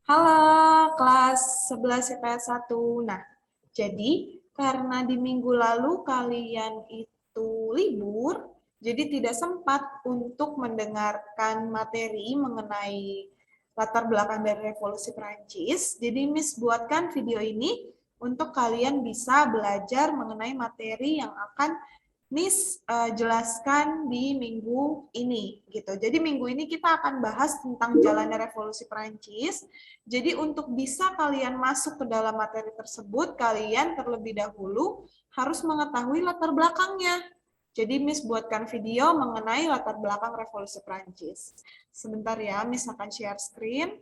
Halo, kelas 11 IPS 1. Nah, jadi karena di minggu lalu kalian itu libur, jadi tidak sempat untuk mendengarkan materi mengenai latar belakang dari Revolusi Prancis. Jadi Miss buatkan video ini untuk kalian bisa belajar mengenai materi yang akan Miss jelaskan di minggu ini gitu. Jadi minggu ini kita akan bahas tentang jalannya Revolusi Prancis. Jadi untuk bisa kalian masuk ke dalam materi tersebut, kalian terlebih dahulu harus mengetahui latar belakangnya. Jadi Miss buatkan video mengenai latar belakang Revolusi Prancis. Sebentar ya, Miss akan share screen.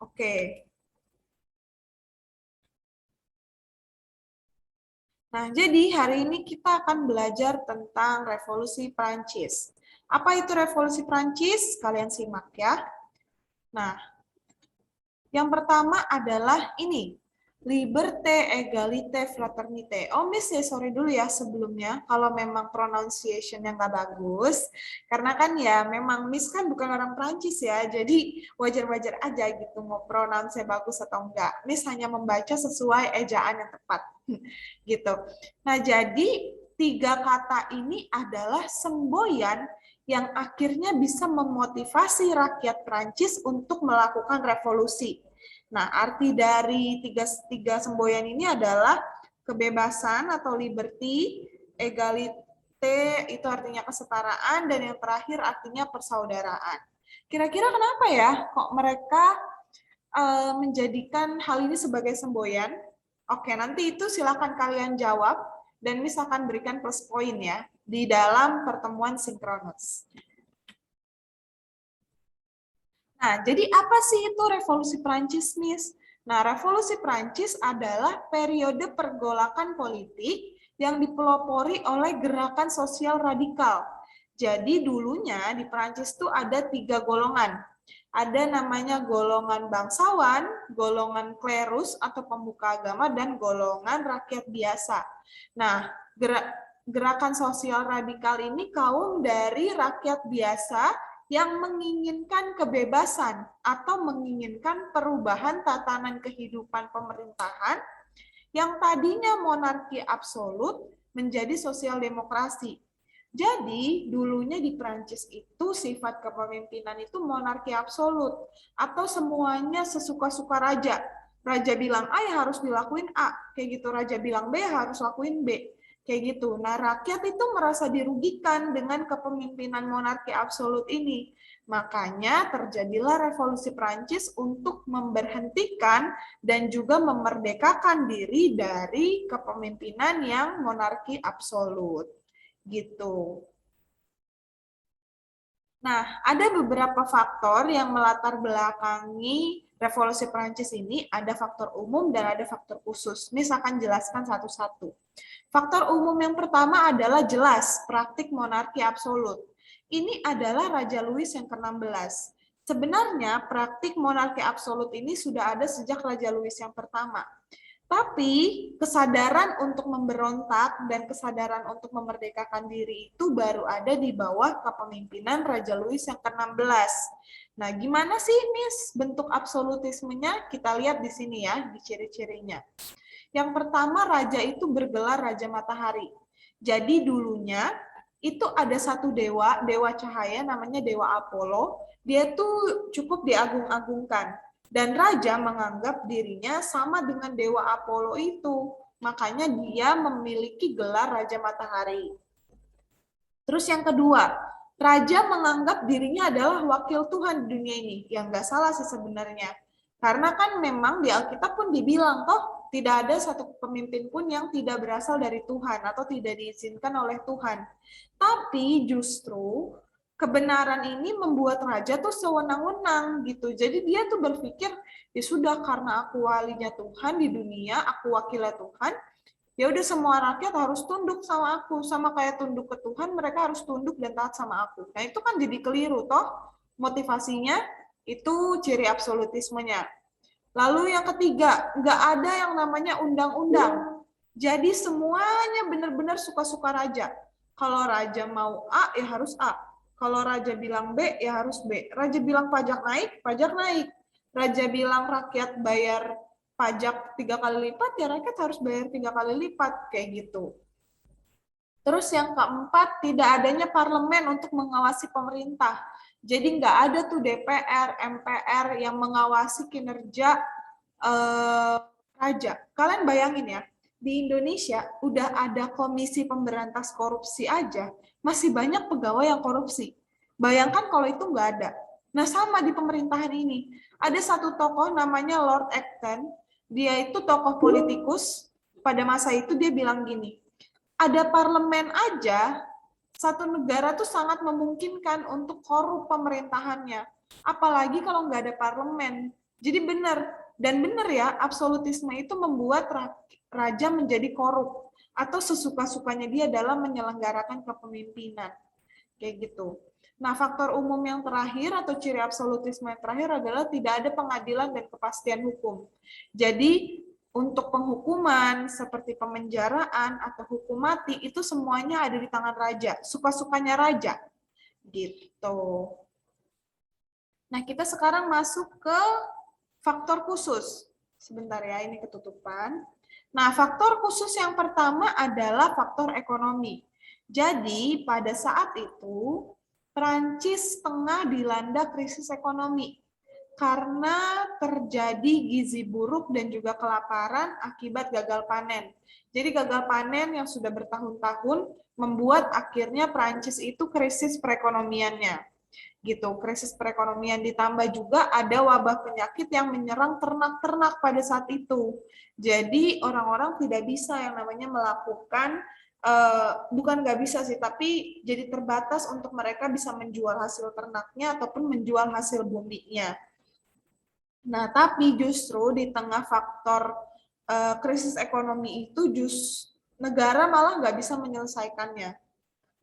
Oke. Nah, jadi hari ini kita akan belajar tentang Revolusi Prancis. Apa itu Revolusi Prancis? Kalian simak ya. Nah, yang pertama adalah ini, liberté, égalité, fraternité. Oh, Miss ya, sorry dulu ya sebelumnya, kalau memang pronunciation yang nggak bagus. Karena kan ya, memang Miss kan bukan orang Prancis ya, jadi wajar-wajar aja gitu mau pronounce bagus atau enggak. Miss hanya membaca sesuai ejaan yang tepat. Gitu. Nah, jadi tiga kata ini adalah semboyan yang akhirnya bisa memotivasi rakyat Prancis untuk melakukan revolusi. Nah, arti dari tiga semboyan ini adalah kebebasan atau liberty, egalite itu artinya kesetaraan, dan yang terakhir artinya persaudaraan. Kira-kira kenapa ya kok mereka menjadikan hal ini sebagai semboyan? Oke, nanti itu silakan kalian jawab dan Miss akan berikan plus poin ya di dalam pertemuan sinkronus. Nah, jadi apa sih itu Revolusi Prancis, Miss? Nah, Revolusi Prancis adalah periode pergolakan politik yang dipelopori oleh gerakan sosial radikal. Jadi dulunya di Prancis itu ada tiga golongan. Ada namanya golongan bangsawan, golongan klerus atau pemuka agama, dan golongan rakyat biasa. Nah, gerakan sosial radikal ini kaum dari rakyat biasa yang menginginkan kebebasan atau menginginkan perubahan tatanan kehidupan pemerintahan yang tadinya monarki absolut menjadi sosial demokrasi. Jadi, dulunya di Prancis itu sifat kepemimpinan itu monarki absolut atau semuanya sesuka-suka raja. Raja bilang A ya harus dilakuin A, kayak gitu. Raja bilang B harus lakuin B, kayak gitu. Nah, rakyat itu merasa dirugikan dengan kepemimpinan monarki absolut ini. Makanya terjadilah revolusi Prancis untuk memberhentikan dan juga memerdekakan diri dari kepemimpinan yang monarki absolut. Gitu. Nah, ada beberapa faktor yang melatar belakangi revolusi Prancis ini, ada faktor umum dan ada faktor khusus. Misalkan jelaskan satu-satu. Faktor umum yang pertama adalah jelas praktik monarki absolut. Ini adalah Raja Louis yang ke-16. Sebenarnya praktik monarki absolut ini sudah ada sejak Raja Louis yang pertama. Tapi kesadaran untuk memberontak dan kesadaran untuk memerdekakan diri itu baru ada di bawah kepemimpinan Raja Louis yang ke-16. Nah, gimana sih, Miss, bentuk absolutismenya? Kita lihat di sini ya, di ciri-cirinya. Yang pertama, raja itu bergelar Raja Matahari. Jadi dulunya itu ada satu dewa, dewa cahaya namanya Dewa Apollo. Dia tuh cukup diagung-agungkan. Dan raja menganggap dirinya sama dengan Dewa Apollo itu. Makanya dia memiliki gelar Raja Matahari. Terus yang kedua, raja menganggap dirinya adalah wakil Tuhan di dunia ini. Yang nggak salah sih sebenarnya. Karena kan memang di Alkitab pun dibilang, toh tidak ada satu pemimpin pun yang tidak berasal dari Tuhan atau tidak diizinkan oleh Tuhan. Tapi justru kebenaran ini membuat raja tuh sewenang-wenang gitu. Jadi dia tuh berpikir, ya sudah karena aku walinya Tuhan di dunia, aku wakilnya Tuhan, ya udah semua rakyat harus tunduk sama aku, sama kayak tunduk ke Tuhan, mereka harus tunduk dan taat sama aku. Nah itu kan jadi keliru toh motivasinya, itu ciri absolutismenya. Lalu yang ketiga, nggak ada yang namanya undang-undang. Jadi semuanya benar-benar suka-suka raja. Kalau raja mau A, ya harus A. Kalau raja bilang B, ya harus B. Raja bilang pajak naik, pajak naik. Raja bilang rakyat bayar pajak 3 kali lipat, ya rakyat harus bayar 3 kali lipat, kayak gitu. Terus yang keempat, tidak adanya parlemen untuk mengawasi pemerintah. Jadi nggak ada tuh DPR, MPR yang mengawasi kinerja raja. Kalian bayangin ya, di Indonesia udah ada komisi pemberantas korupsi aja, masih banyak pegawai yang korupsi. Bayangkan kalau itu nggak ada. Nah sama di pemerintahan ini, ada satu tokoh namanya Lord Acton, dia itu tokoh politikus, pada masa itu dia bilang gini, ada parlemen aja, satu negara tuh sangat memungkinkan untuk korup pemerintahannya. Apalagi kalau nggak ada parlemen. Jadi benar ya, absolutisme itu membuat raja menjadi korup atau sesuka-sukanya dia dalam menyelenggarakan kepemimpinan. Kayak gitu. Nah, faktor umum yang terakhir atau ciri absolutisme yang terakhir adalah tidak ada pengadilan dan kepastian hukum. Jadi, untuk penghukuman seperti pemenjaraan atau hukum mati itu semuanya ada di tangan raja, suka-sukanya raja. Gitu. Nah, kita sekarang masuk ke faktor khusus. Sebentar ya, ini ketutupan. Nah, faktor khusus yang pertama adalah faktor ekonomi. Jadi, pada saat itu Prancis tengah dilanda krisis ekonomi karena terjadi gizi buruk dan juga kelaparan akibat gagal panen. Jadi gagal panen yang sudah bertahun-tahun membuat akhirnya Prancis itu krisis perekonomiannya. Gitu, krisis perekonomian ditambah juga ada wabah penyakit yang menyerang ternak-ternak pada saat itu. Jadi orang-orang tidak bisa yang namanya melakukan bukan nggak bisa sih, tapi jadi terbatas untuk mereka bisa menjual hasil ternaknya ataupun menjual hasil buminya. Nah, tapi justru di tengah faktor krisis ekonomi itu, negara malah nggak bisa menyelesaikannya.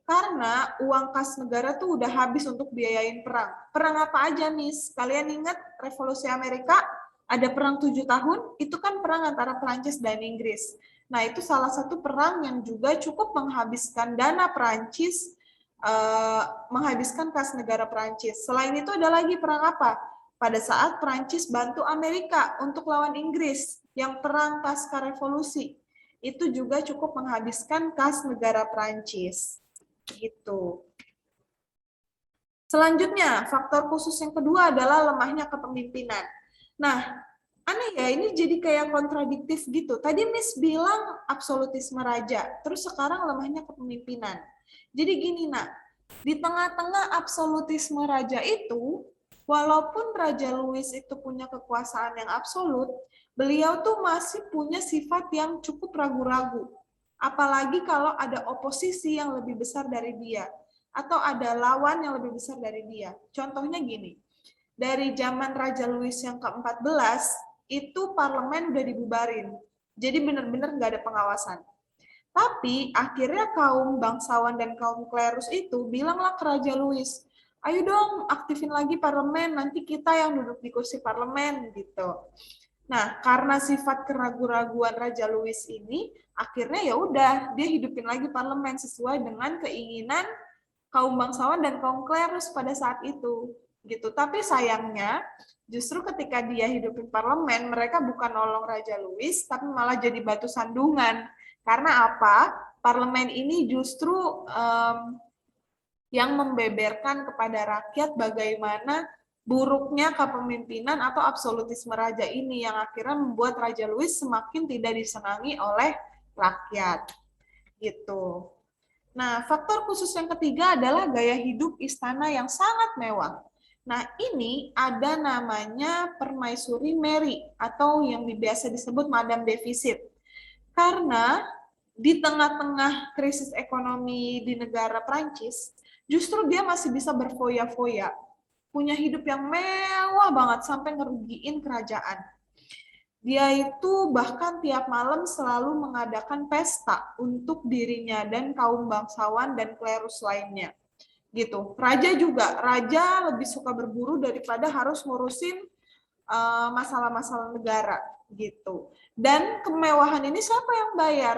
Karena uang kas negara tuh udah habis untuk biayain perang. Perang apa aja, Miss? Kalian ingat Revolusi Amerika? Ada perang 7 tahun, itu kan perang antara Perancis dan Inggris. Nah, itu salah satu perang yang juga cukup menghabiskan dana Perancis, menghabiskan kas negara Perancis. Selain itu ada lagi perang apa? Pada saat Perancis bantu Amerika untuk lawan Inggris, yang perang pasca revolusi. Itu juga cukup menghabiskan kas negara Perancis. Gitu. Selanjutnya, faktor khusus yang kedua adalah lemahnya kepemimpinan. Nah, aneh ya, ini jadi kayak kontradiktif gitu. Tadi Miss bilang absolutisme raja, terus sekarang lemahnya kepemimpinan. Jadi gini, nak, di tengah-tengah absolutisme raja itu, walaupun Raja Louis itu punya kekuasaan yang absolut, beliau tuh masih punya sifat yang cukup ragu-ragu. Apalagi kalau ada oposisi yang lebih besar dari dia, atau ada lawan yang lebih besar dari dia. Contohnya gini, dari zaman Raja Louis yang ke-14, itu parlemen udah dibubarin. Jadi benar-benar nggak ada pengawasan. Tapi akhirnya kaum bangsawan dan kaum klerus itu bilanglah ke Raja Louis, ayo dong aktifin lagi parlemen, nanti kita yang duduk di kursi parlemen gitu. Nah, karena sifat keraguan-raguan Raja Louis ini, akhirnya ya udah dia hidupin lagi parlemen sesuai dengan keinginan kaum bangsawan dan kaum klerus pada saat itu. Gitu. Tapi sayangnya, justru ketika dia hidupin parlemen, mereka bukan nolong Raja Louis, tapi malah jadi batu sandungan. Karena apa? Parlemen ini justru yang membeberkan kepada rakyat bagaimana buruknya kepemimpinan atau absolutisme raja ini yang akhirnya membuat Raja Louis semakin tidak disenangi oleh rakyat. Gitu. Nah, faktor khusus yang ketiga adalah gaya hidup istana yang sangat mewah. Nah, ini ada namanya Permaisuri Mary atau yang biasa disebut Madame Defisit. Karena di tengah-tengah krisis ekonomi di negara Prancis, justru dia masih bisa berfoya-foya. Punya hidup yang mewah banget sampai ngerugiin kerajaan. Dia itu bahkan tiap malam selalu mengadakan pesta untuk dirinya dan kaum bangsawan dan klerus lainnya. Gitu. Raja juga, raja lebih suka berburu daripada harus ngurusin masalah-masalah negara gitu. Dan kemewahan ini siapa yang bayar?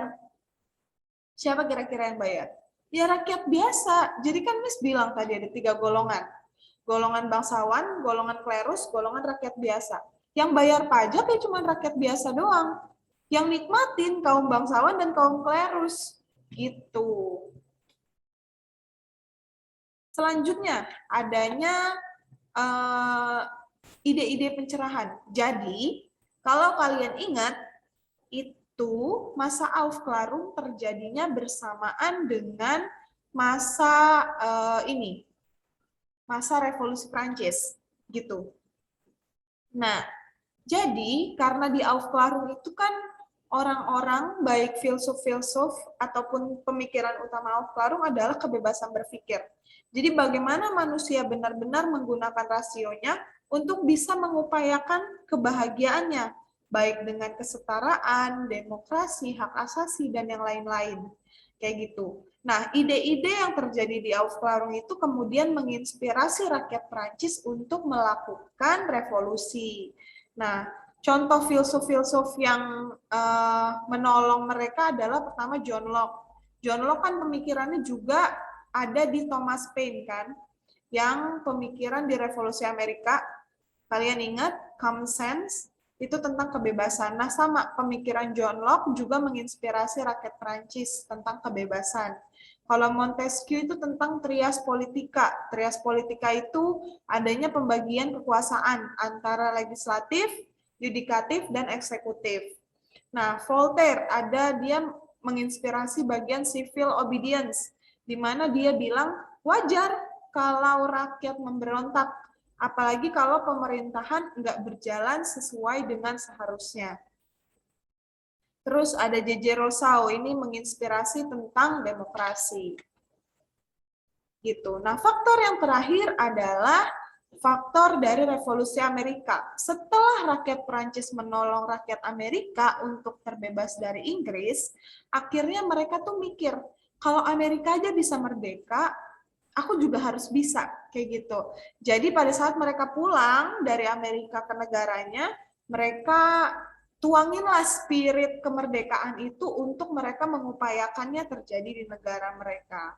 Siapa kira-kira yang bayar? Ya rakyat biasa. Jadi kan Miss bilang tadi ada 3 golongan. Golongan bangsawan, golongan klerus, golongan rakyat biasa. Yang bayar pajak ya cuma rakyat biasa doang. Yang nikmatin kaum bangsawan dan kaum klerus. Gitu. Selanjutnya, adanya ide-ide pencerahan. Jadi, kalau kalian ingat, itu masa Aufklärung terjadinya bersamaan dengan masa masa revolusi Prancis gitu. Nah, jadi karena di Aufklärung itu kan orang-orang baik filsuf-filsuf ataupun pemikiran utama Aufklärung adalah kebebasan berpikir. Jadi bagaimana manusia benar-benar menggunakan rasionya untuk bisa mengupayakan kebahagiaannya, baik dengan kesetaraan, demokrasi, hak asasi, dan yang lain-lain. Kayak gitu. Nah, ide-ide yang terjadi di Aufklärung itu kemudian menginspirasi rakyat Prancis untuk melakukan revolusi. Nah, contoh filsuf-filsuf yang menolong mereka adalah pertama John Locke. John Locke kan pemikirannya juga ada di Thomas Paine kan, yang pemikiran di Revolusi Amerika. Kalian ingat common sense itu tentang kebebasan. Nah, sama pemikiran John Locke juga menginspirasi rakyat Prancis tentang kebebasan. Kalau Montesquieu itu tentang trias politika. Trias politika itu adanya pembagian kekuasaan antara legislatif, yudikatif, dan eksekutif. Nah, Voltaire dia menginspirasi bagian civil obedience, di mana dia bilang wajar kalau rakyat memberontak, apalagi kalau pemerintahan nggak berjalan sesuai dengan seharusnya. Terus ada J.J. Rousseau, ini menginspirasi tentang demokrasi. Gitu. Nah, faktor yang terakhir adalah faktor dari revolusi Amerika. Setelah rakyat Prancis menolong rakyat Amerika untuk terbebas dari Inggris, akhirnya mereka tuh mikir, kalau Amerika aja bisa merdeka, aku juga harus bisa, kayak gitu. Jadi pada saat mereka pulang dari Amerika ke negaranya, mereka tuanginlah spirit kemerdekaan itu untuk mereka mengupayakannya terjadi di negara mereka.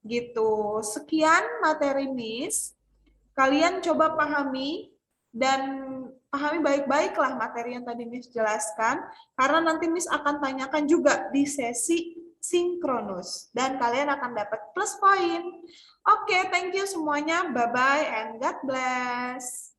Gitu. Sekian materi Miss. Kalian coba pahami dan pahami baik-baiklah materi yang tadi Miss jelaskan, karena nanti Miss akan tanyakan juga di sesi sinkronus dan kalian akan dapat plus poin. Oke, thank you semuanya. Bye-bye and God bless.